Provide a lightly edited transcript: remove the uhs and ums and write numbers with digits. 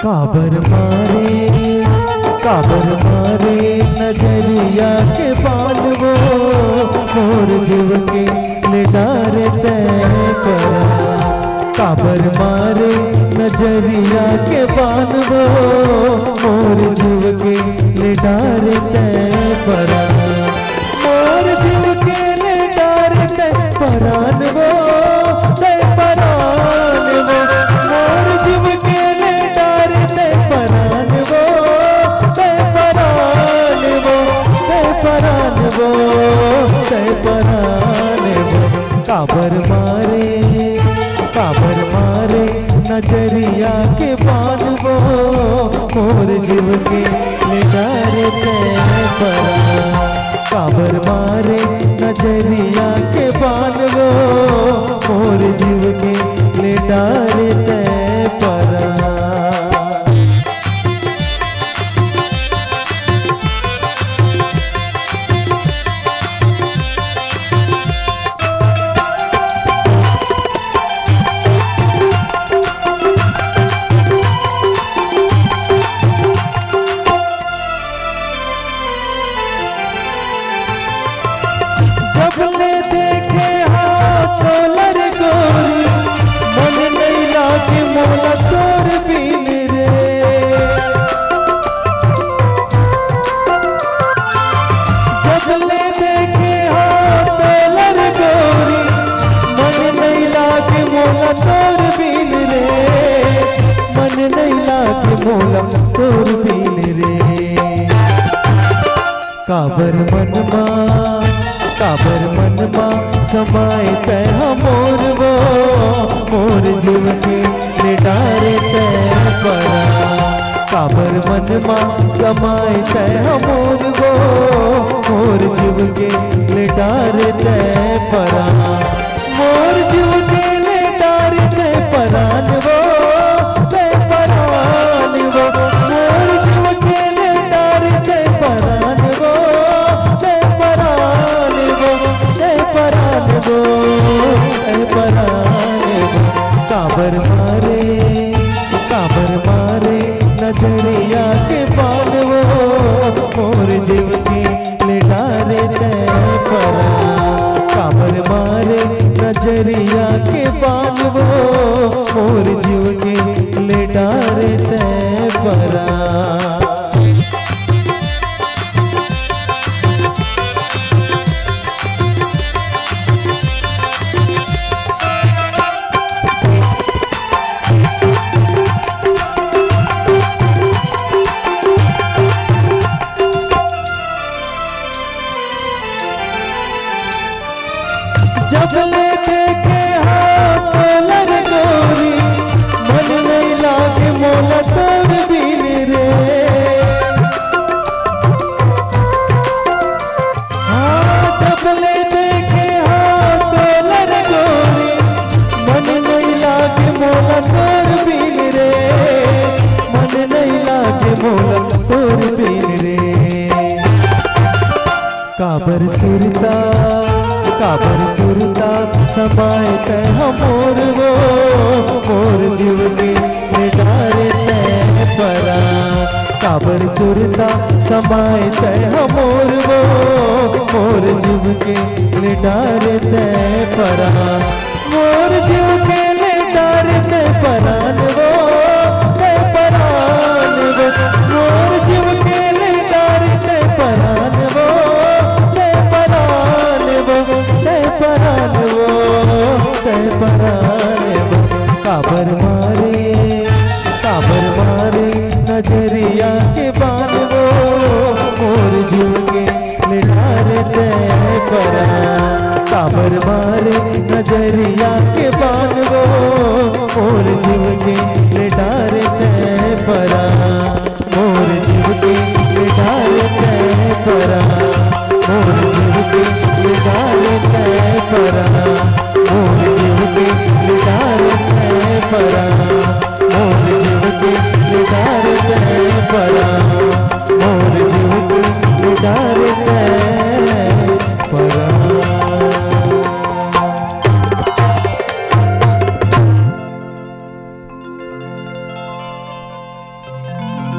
काबर मारे नजरिया के बाल वो मोर जीव के निडारे तय परा। काबर मारे नजरिया के बाल वो मोर जीव के निडारे तय परा। मोर जीव के निडारे तय परान वो तय परान वो। मोर जीव के निडारे तय परान वो तय परान वो तय परान वो तय परान वो। काबर मारे नजरिया के बाल वो मोर जीव के निडारे तय परा। काबर मारे नजरिया के बाल वो मोर जीव के निडारे तय परा। जबले देखे हाथ लर गोरी मन नहीं लागे मोला तोर बिन रे। जबले देखे हाथ लर गोरी मन नहीं लागे मोला तोर बिन रे। मन नहीं लागे मोला तोर बिन रे। काबर मनमा समाए तय मोर वो मोर जीव के निडारे तय परा। काबर मनमा समाए तय मोर वो मोर जीव के निडारे तय परा। मोर जीव के निडारे तय परान वो तय परान वो। मोर जीव के निडारे तय परान वो तय परान वो तय परान वो तय परान वो। काबर मारे नजरिया के बाल वो मोर जीव के निडारे तय परा। काबर मारे नजरिया के बाल वो मोर जीव के निडारे तय परा। जबले देखे हाथ लर गोरी मन नहीं लागे मोला तोर बिन रे। हाँ जबले देखे हाथ लर गोरी मन नहीं लागे मोला तोर बिन रे। मन नहीं लागे मोला तोर बिन रे। काबर सुरता समाए तय मोर वो मोर जीव के निडारे तय परा। काबर सुरता समाए तय मोर वो मोर जीव के निडारे तय परा। मोर जीव के निडारे तय परान वो तय परान वो। मोर जीव के निडारे तय परान वो तय परान वो तय परान वो तय परान वो। काबर मारे नजरिया के बाल वो मोर जीव के निडारे तय परा। काबर मारे नजरिया के बाल वो मोर जीव के निडारे तय परा। मोर जीव के निडारे तय परा।